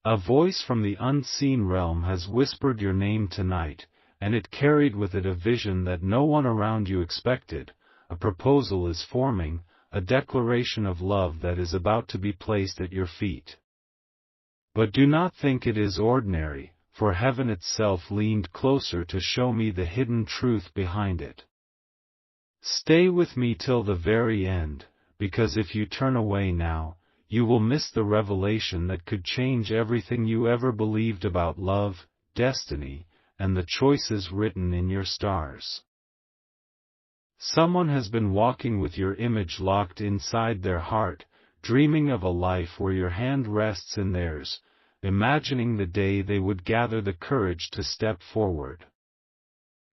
A voice from the unseen realm has whispered your name tonight, and it carried with it a vision that no one around you expected. A proposal is forming, a declaration of love that is about to be placed at your feet. But do not think it is ordinary, for heaven itself leaned closer to show me the hidden truth behind it. Stay with me till the very end, because if you turn away now, you will miss the revelation that could change everything you ever believed about love, destiny, and the choices written in your stars. Someone has been walking with your image locked inside their heart, dreaming of a life where your hand rests in theirs, imagining the day they would gather the courage to step forward.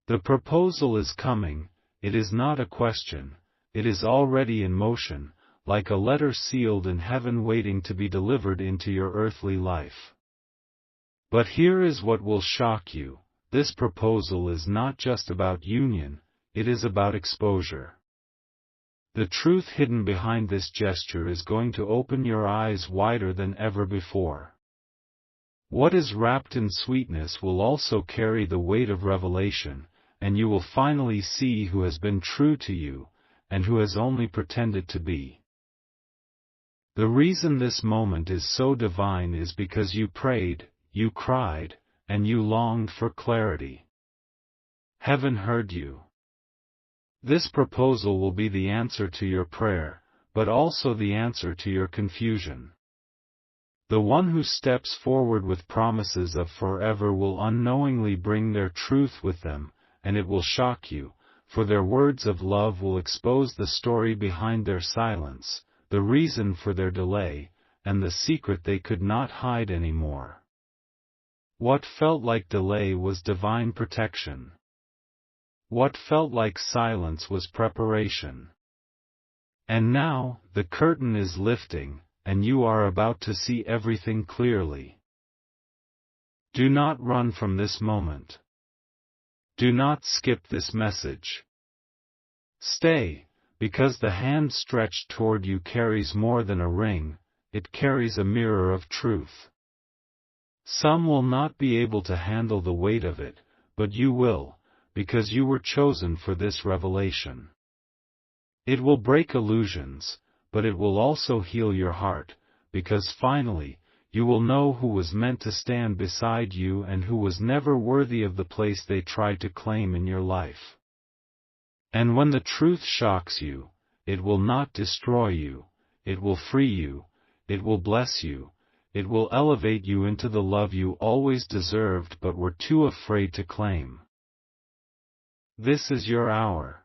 The proposal is coming. It is not a question, it is already in motion, like a letter sealed in heaven waiting to be delivered into your earthly life. But here is what will shock you: this proposal is not just about union, it is about exposure. The truth hidden behind this gesture is going to open your eyes wider than ever before. What is wrapped in sweetness will also carry the weight of revelation, and you will finally see who has been true to you, and who has only pretended to be. The reason this moment is so divine is because you prayed, you cried, and you longed for clarity. Heaven heard you. This proposal will be the answer to your prayer, but also the answer to your confusion. The one who steps forward with promises of forever will unknowingly bring their truth with them, and it will shock you, for their words of love will expose the story behind their silence, the reason for their delay, and the secret they could not hide anymore. What felt like delay was divine protection. What felt like silence was preparation. And now, the curtain is lifting, and you are about to see everything clearly. Do not run from this moment. Do not skip this message. Stay, because the hand stretched toward you carries more than a ring, it carries a mirror of truth. Some will not be able to handle the weight of it, but you will, because you were chosen for this revelation. It will break illusions, but it will also heal your heart, because finally, you will know who was meant to stand beside you and who was never worthy of the place they tried to claim in your life. And when the truth shocks you, it will not destroy you, it will free you, it will bless you, it will elevate you into the love you always deserved but were too afraid to claim. This is your hour.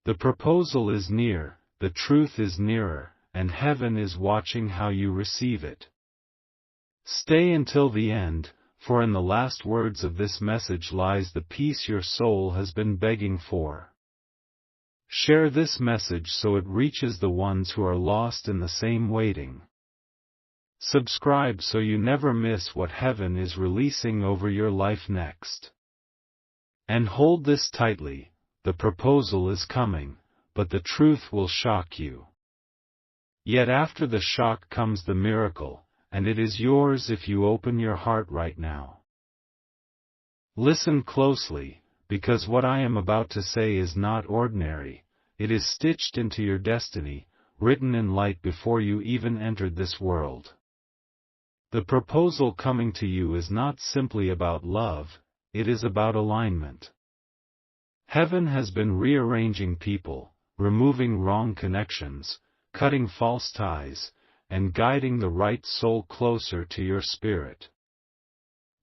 The proposal is near, the truth is nearer, and heaven is watching how you receive it. Stay until the end, for in the last words of this message lies the peace your soul has been begging for. Share this message so it reaches the ones who are lost in the same waiting. Subscribe so you never miss what heaven is releasing over your life next. And hold this tightly: the proposal is coming, but the truth will shock you. Yet after the shock comes the miracle, and it is yours if you open your heart right now. Listen closely, because what I am about to say is not ordinary, it is stitched into your destiny, written in light before you even entered this world. The proposal coming to you is not simply about love, it is about alignment. Heaven has been rearranging people, removing wrong connections, cutting false ties, and guiding the right soul closer to your spirit.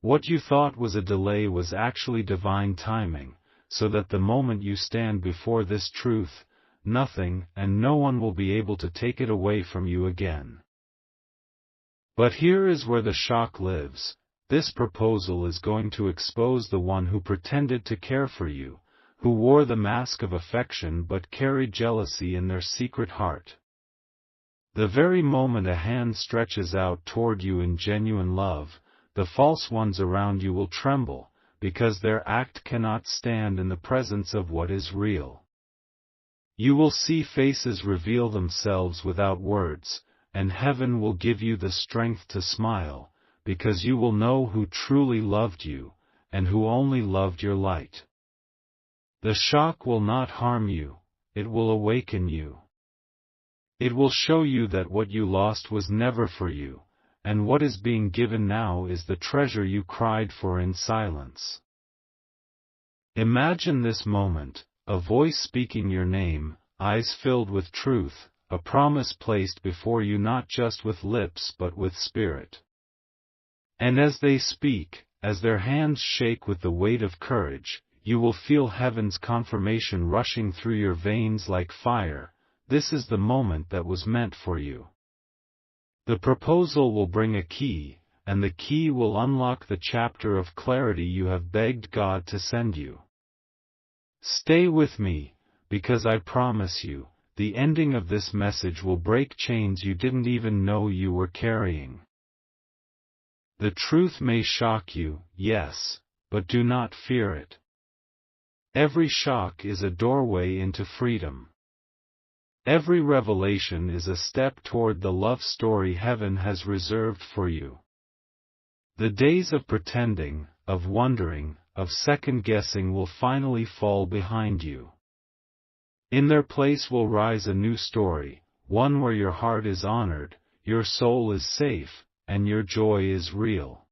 What you thought was a delay was actually divine timing, so that the moment you stand before this truth, nothing and no one will be able to take it away from you again. But here is where the shock lives: this proposal is going to expose the one who pretended to care for you, who wore the mask of affection but carried jealousy in their secret heart. The very moment a hand stretches out toward you in genuine love, the false ones around you will tremble, because their act cannot stand in the presence of what is real. You will see faces reveal themselves without words, and heaven will give you the strength to smile, because you will know who truly loved you, and who only loved your light. The shock will not harm you, it will awaken you. It will show you that what you lost was never for you, and what is being given now is the treasure you cried for in silence. Imagine this moment, a voice speaking your name, eyes filled with truth, a promise placed before you not just with lips but with spirit. And as they speak, as their hands shake with the weight of courage, you will feel heaven's confirmation rushing through your veins like fire. This is the moment that was meant for you. The proposal will bring a key, and the key will unlock the chapter of clarity you have begged God to send you. Stay with me, because I promise you, the ending of this message will break chains you didn't even know you were carrying. The truth may shock you, yes, but do not fear it. Every shock is a doorway into freedom. Every revelation is a step toward the love story heaven has reserved for you. The days of pretending, of wondering, of second-guessing will finally fall behind you. In their place will rise a new story, one where your heart is honored, your soul is safe, and your joy is real.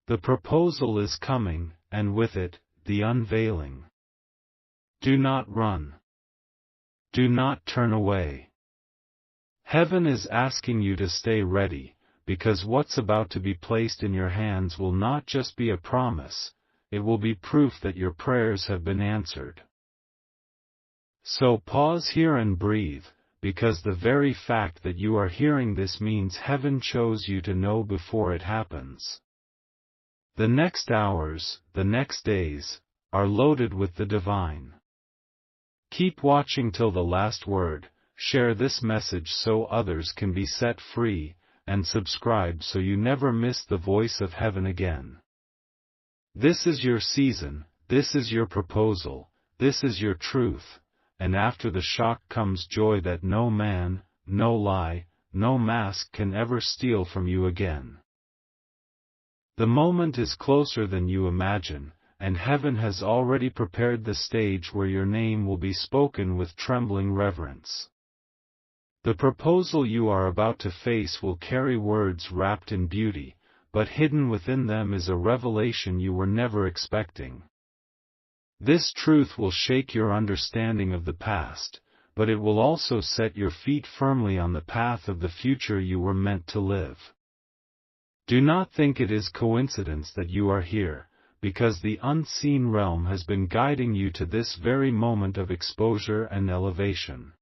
The proposal is coming, and with it, the unveiling. Do not run. Do not turn away. Heaven is asking you to stay ready, because what's about to be placed in your hands will not just be a promise, it will be proof that your prayers have been answered. So pause here and breathe, because the very fact that you are hearing this means heaven chose you to know before it happens. The next hours, the next days, are loaded with the divine. Keep watching till the last word, share this message so others can be set free, and subscribe so you never miss the voice of heaven again. This is your season, this is your proposal, this is your truth, and after the shock comes joy that no man, no lie, no mask can ever steal from you again. The moment is closer than you imagine, and heaven has already prepared the stage where your name will be spoken with trembling reverence. The proposal you are about to face will carry words wrapped in beauty, but hidden within them is a revelation you were never expecting. This truth will shake your understanding of the past, but it will also set your feet firmly on the path of the future you were meant to live. Do not think it is coincidence that you are here, because the unseen realm has been guiding you to this very moment of exposure and elevation.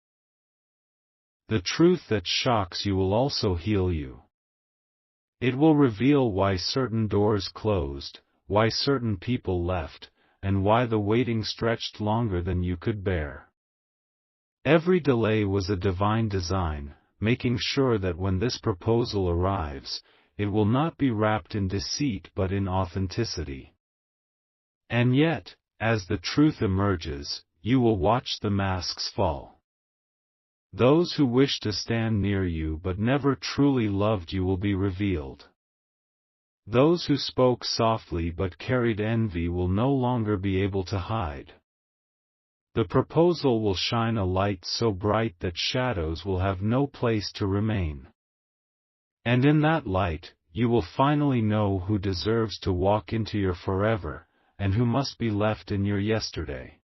The truth that shocks you will also heal you. It will reveal why certain doors closed, why certain people left, and why the waiting stretched longer than you could bear. Every delay was a divine design, making sure that when this proposal arrives, it will not be wrapped in deceit but in authenticity. And yet, as the truth emerges, you will watch the masks fall. Those who wish to stand near you but never truly loved you will be revealed. Those who spoke softly but carried envy will no longer be able to hide. The proposal will shine a light so bright that shadows will have no place to remain. And in that light, you will finally know who deserves to walk into your forever, and who must be left in your yesterday.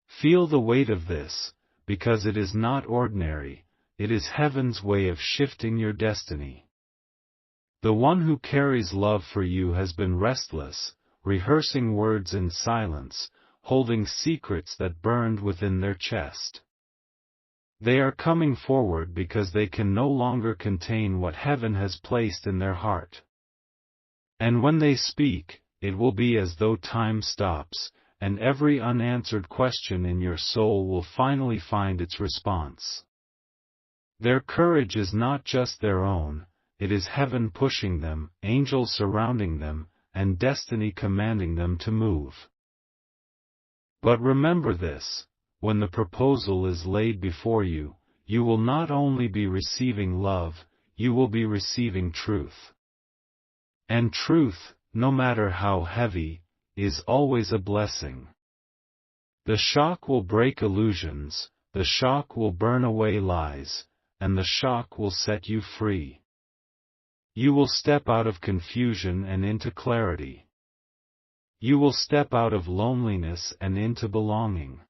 Feel the weight of this, because it is not ordinary, it is heaven's way of shifting your destiny. The one who carries love for you has been restless, rehearsing words in silence, holding secrets that burned within their chest. They are coming forward because they can no longer contain what heaven has placed in their heart. And when they speak, it will be as though time stops, and every unanswered question in your soul will finally find its response. Their courage is not just their own, it is heaven pushing them, angels surrounding them, and destiny commanding them to move. But remember this, when the proposal is laid before you, you will not only be receiving love, you will be receiving truth. And truth, no matter how heavy, is always a blessing. The shock will break illusions, the shock will burn away lies, and the shock will set you free. You will step out of confusion and into clarity. You will step out of loneliness and into belonging.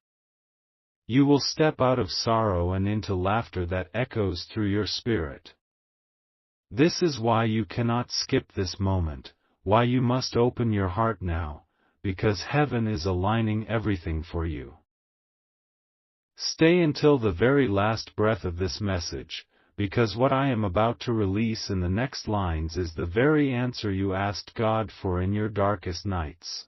You will step out of sorrow and into laughter that echoes through your spirit. This is why you cannot skip this moment, why you must open your heart now, because heaven is aligning everything for you. Stay until the very last breath of this message, because what I am about to release in the next lines is the very answer you asked God for in your darkest nights.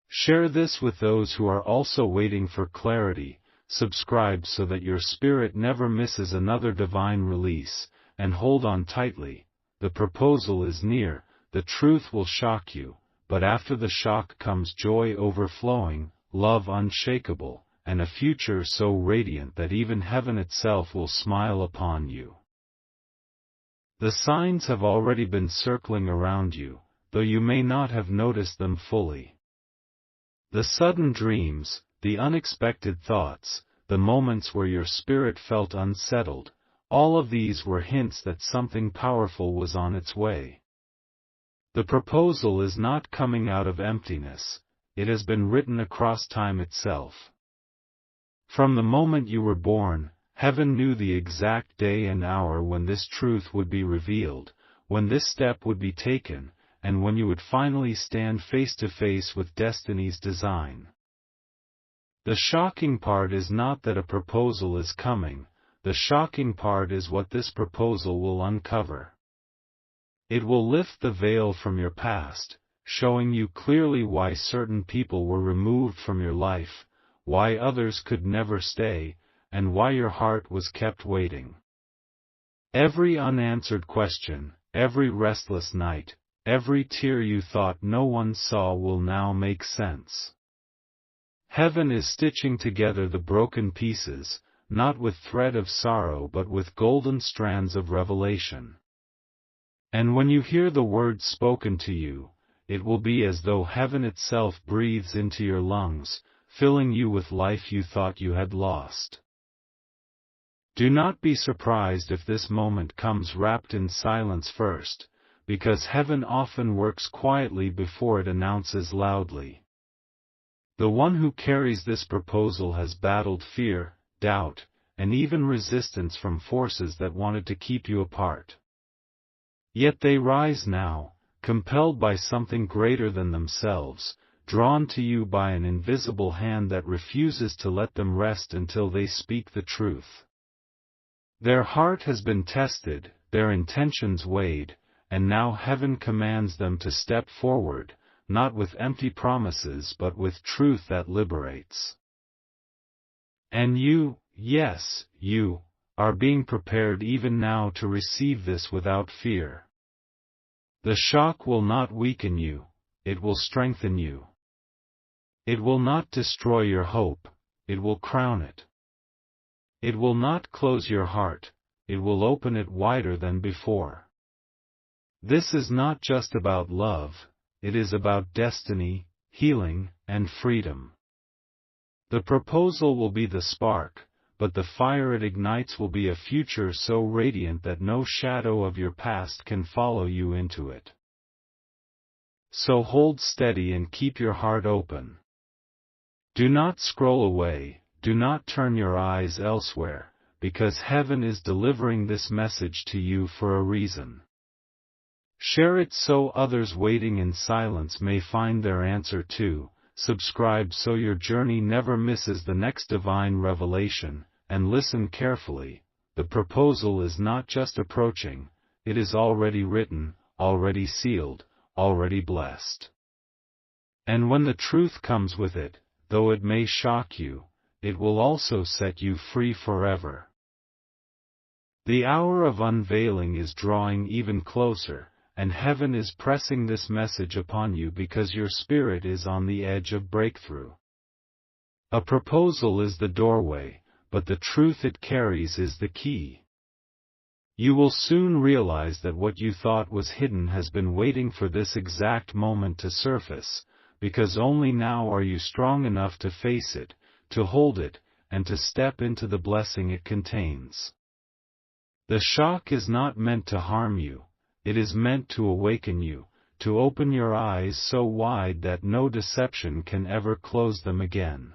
Share this with those who are also waiting for clarity, subscribe so that your spirit never misses another divine release, and hold on tightly. The proposal is near, the truth will shock you, but after the shock comes joy overflowing, love unshakable, and a future so radiant that even heaven itself will smile upon you. The signs have already been circling around you, though you may not have noticed them fully. The sudden dreams, the unexpected thoughts, the moments where your spirit felt unsettled, all of these were hints that something powerful was on its way. The proposal is not coming out of emptiness, it has been written across time itself. From the moment you were born, heaven knew the exact day and hour when this truth would be revealed, when this step would be taken, and when you would finally stand face to face with destiny's design. The shocking part is not that a proposal is coming, the shocking part is what this proposal will uncover. It will lift the veil from your past, showing you clearly why certain people were removed from your life, why others could never stay, and why your heart was kept waiting. Every unanswered question, every restless night, every tear you thought no one saw will now make sense. Heaven is stitching together the broken pieces, not with thread of sorrow but with golden strands of revelation. And when you hear the words spoken to you, it will be as though heaven itself breathes into your lungs, filling you with life you thought you had lost. Do not be surprised if this moment comes wrapped in silence first, because heaven often works quietly before it announces loudly. The one who carries this proposal has battled fear, doubt, and even resistance from forces that wanted to keep you apart. Yet they rise now, compelled by something greater than themselves, drawn to you by an invisible hand that refuses to let them rest until they speak the truth. Their heart has been tested, their intentions weighed, and now heaven commands them to step forward, not with empty promises but with truth that liberates. And you, yes, you, are being prepared even now to receive this without fear. The shock will not weaken you, it will strengthen you. It will not destroy your hope, it will crown it. It will not close your heart, it will open it wider than before. This is not just about love, it is about destiny, healing, and freedom. The proposal will be the spark, but the fire it ignites will be a future so radiant that no shadow of your past can follow you into it. So hold steady and keep your heart open. Do not scroll away, do not turn your eyes elsewhere, because heaven is delivering this message to you for a reason. Share it so others waiting in silence may find their answer too. Subscribe so your journey never misses the next divine revelation, and listen carefully. The proposal is not just approaching, it is already written, already sealed, already blessed. And when the truth comes with it, though it may shock you, it will also set you free forever. The hour of unveiling is drawing even closer, and heaven is pressing this message upon you because your spirit is on the edge of breakthrough. A proposal is the doorway, but the truth it carries is the key. You will soon realize that what you thought was hidden has been waiting for this exact moment to surface, because only now are you strong enough to face it, to hold it, and to step into the blessing it contains. The shock is not meant to harm you, it is meant to awaken you, to open your eyes so wide that no deception can ever close them again.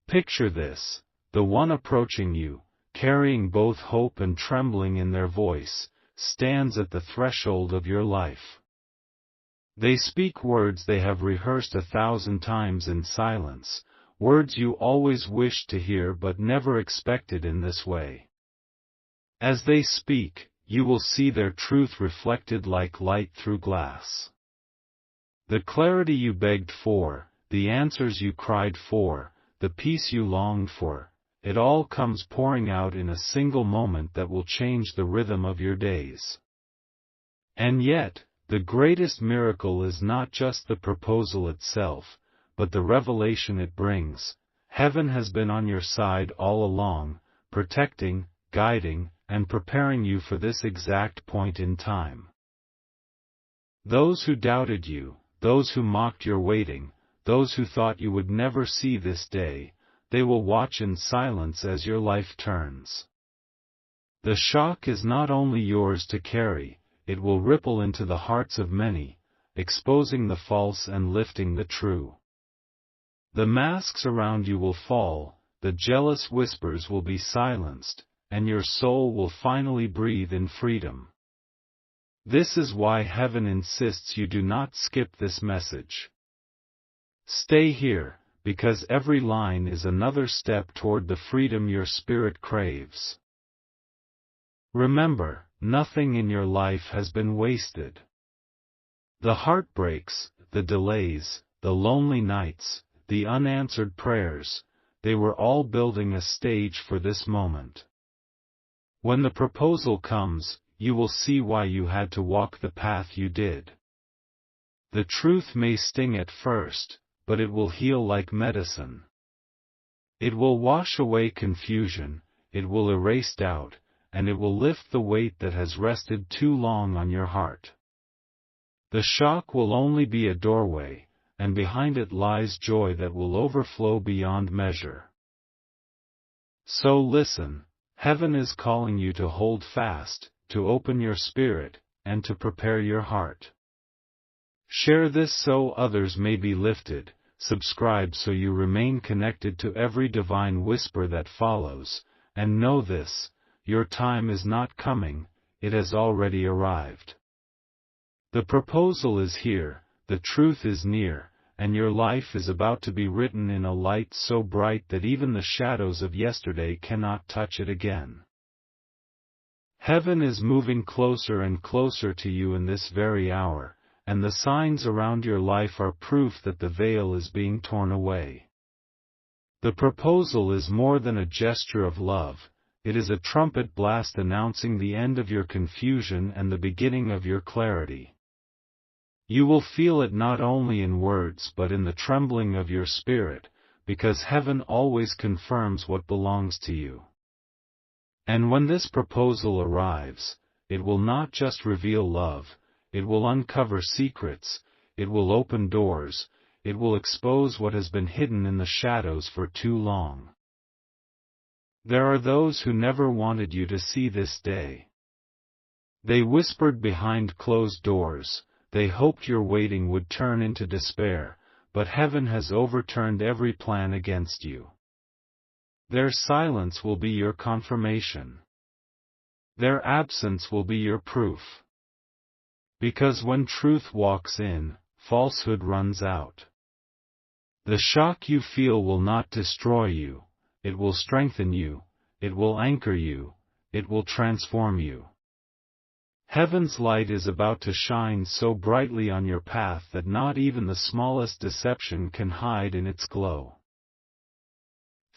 Picture this: the one approaching you, carrying both hope and trembling in their voice, stands at the threshold of your life. They speak words they have rehearsed 1,000 times in silence, words you always wished to hear but never expected in this way. As they speak, you will see their truth reflected like light through glass. The clarity you begged for, the answers you cried for, the peace you longed for, it all comes pouring out in a single moment that will change the rhythm of your days. And yet, the greatest miracle is not just the proposal itself, but the revelation it brings. Heaven has been on your side all along, protecting, guiding, and preparing you for this exact point in time. Those who doubted you, those who mocked your waiting, those who thought you would never see this day, they will watch in silence as your life turns. The shock is not only yours to carry, it will ripple into the hearts of many, exposing the false and lifting the true. The masks around you will fall, the jealous whispers will be silenced, and your soul will finally breathe in freedom. This is why heaven insists you do not skip this message. Stay here, because every line is another step toward the freedom your spirit craves. Remember, nothing in your life has been wasted. The heartbreaks, the delays, the lonely nights, the unanswered prayers, they were all building a stage for this moment. When the proposal comes, you will see why you had to walk the path you did. The truth may sting at first, but it will heal like medicine. It will wash away confusion, it will erase doubt, and it will lift the weight that has rested too long on your heart. The shock will only be a doorway, and behind it lies joy that will overflow beyond measure. So listen, heaven is calling you to hold fast, to open your spirit, and to prepare your heart. Share this so others may be lifted, subscribe so you remain connected to every divine whisper that follows, and know this: your time is not coming, it has already arrived. The proposal is here, the truth is near, and your life is about to be written in a light so bright that even the shadows of yesterday cannot touch it again. Heaven is moving closer and closer to you in this very hour, and the signs around your life are proof that the veil is being torn away. The proposal is more than a gesture of love, it is a trumpet blast announcing the end of your confusion and the beginning of your clarity. You will feel it not only in words but in the trembling of your spirit, because heaven always confirms what belongs to you. And when this proposal arrives, it will not just reveal love, it will uncover secrets, it will open doors, it will expose what has been hidden in the shadows for too long. There are those who never wanted you to see this day. They whispered behind closed doors, they hoped your waiting would turn into despair, but heaven has overturned every plan against you. Their silence will be your confirmation. Their absence will be your proof. Because when truth walks in, falsehood runs out. The shock you feel will not destroy you, it will strengthen you, it will anchor you, it will transform you. Heaven's light is about to shine so brightly on your path that not even the smallest deception can hide in its glow.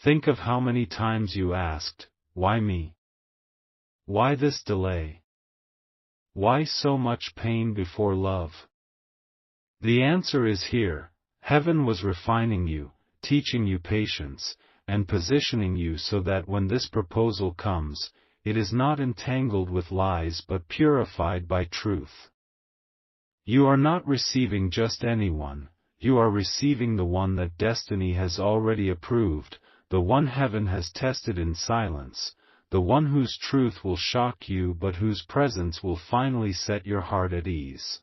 Think of how many times you asked, "Why me? Why this delay? Why so much pain before love?" The answer is here. Heaven was refining you, teaching you patience, and positioning you so that when this proposal comes, it is not entangled with lies but purified by truth. You are not receiving just anyone, you are receiving the one that destiny has already approved, the one heaven has tested in silence, the one whose truth will shock you but whose presence will finally set your heart at ease.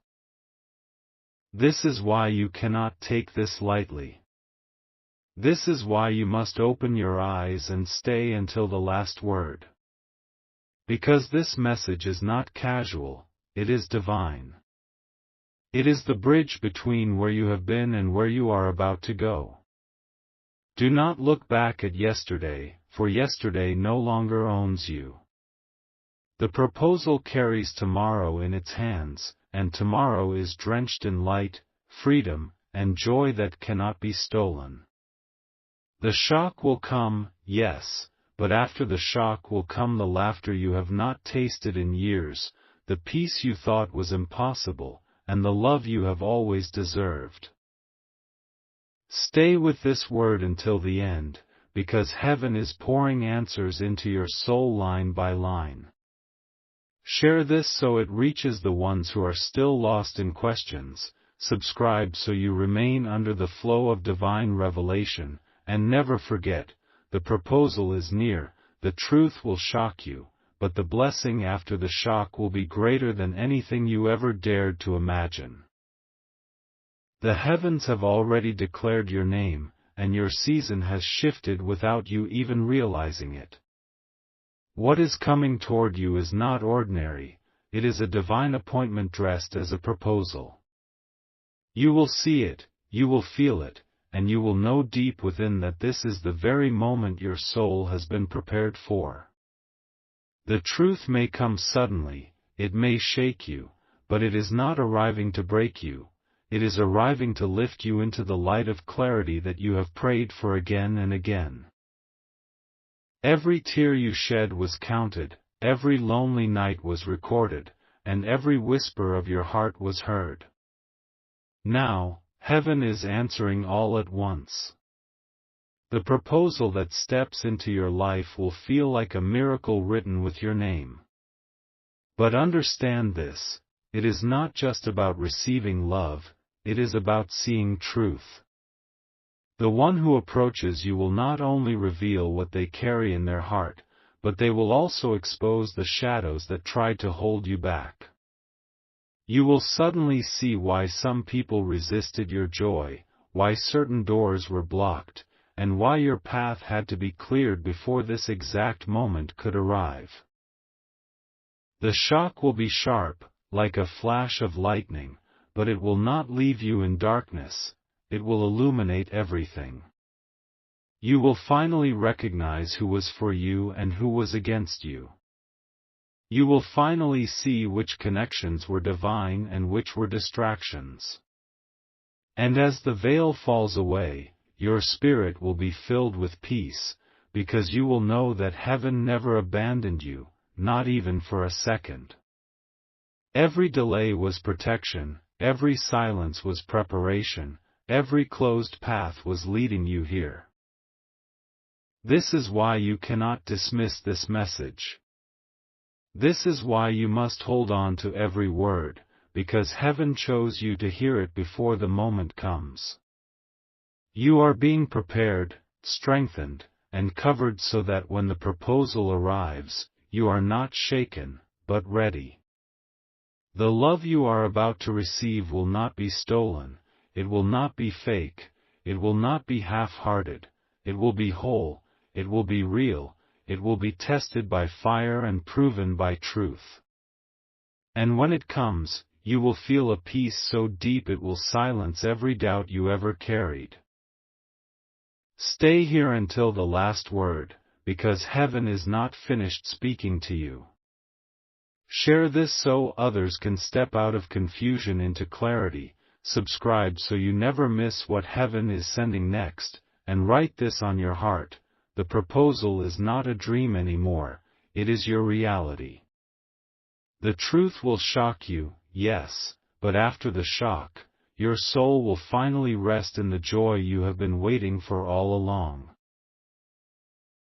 This is why you cannot take this lightly. This is why you must open your eyes and stay until the last word. Because this message is not casual, it is divine. It is the bridge between where you have been and where you are about to go. Do not look back at yesterday, for yesterday no longer owns you. The proposal carries tomorrow in its hands, and tomorrow is drenched in light, freedom, and joy that cannot be stolen. The shock will come, yes, but after the shock will come the laughter you have not tasted in years, the peace you thought was impossible, and the love you have always deserved. Stay with this word until the end, because heaven is pouring answers into your soul line by line. Share this so it reaches the ones who are still lost in questions, subscribe so you remain under the flow of divine revelation, and never forget, the proposal is near, the truth will shock you, but the blessing after the shock will be greater than anything you ever dared to imagine. The heavens have already declared your name, and your season has shifted without you even realizing it. What is coming toward you is not ordinary, it is a divine appointment dressed as a proposal. You will see it, you will feel it, and you will know deep within that this is the very moment your soul has been prepared for. The truth may come suddenly, it may shake you, but it is not arriving to break you, it is arriving to lift you into the light of clarity that you have prayed for again and again. Every tear you shed was counted, every lonely night was recorded, and every whisper of your heart was heard. Now, heaven is answering all at once. The proposal that steps into your life will feel like a miracle written with your name. But understand this, it is not just about receiving love, it is about seeing truth. The one who approaches you will not only reveal what they carry in their heart, but they will also expose the shadows that tried to hold you back. You will suddenly see why some people resisted your joy, why certain doors were blocked, and why your path had to be cleared before this exact moment could arrive. The shock will be sharp, like a flash of lightning, but it will not leave you in darkness, it will illuminate everything. You will finally recognize who was for you and who was against you. You will finally see which connections were divine and which were distractions. And as the veil falls away, your spirit will be filled with peace, because you will know that heaven never abandoned you, not even for a second. Every delay was protection, every silence was preparation, every closed path was leading you here. This is why you cannot dismiss this message. This is why you must hold on to every word, because heaven chose you to hear it before the moment comes. You are being prepared, strengthened, and covered so that when the proposal arrives, you are not shaken, but ready. The love you are about to receive will not be stolen, it will not be fake, it will not be half-hearted, it will be whole, it will be real, it will be tested by fire and proven by truth. And when it comes, you will feel a peace so deep it will silence every doubt you ever carried. Stay here until the last word, because heaven is not finished speaking to you. Share this so others can step out of confusion into clarity, subscribe so you never miss what heaven is sending next, and write this on your heart, the proposal is not a dream anymore, it is your reality. The truth will shock you, yes, but after the shock, your soul will finally rest in the joy you have been waiting for all along.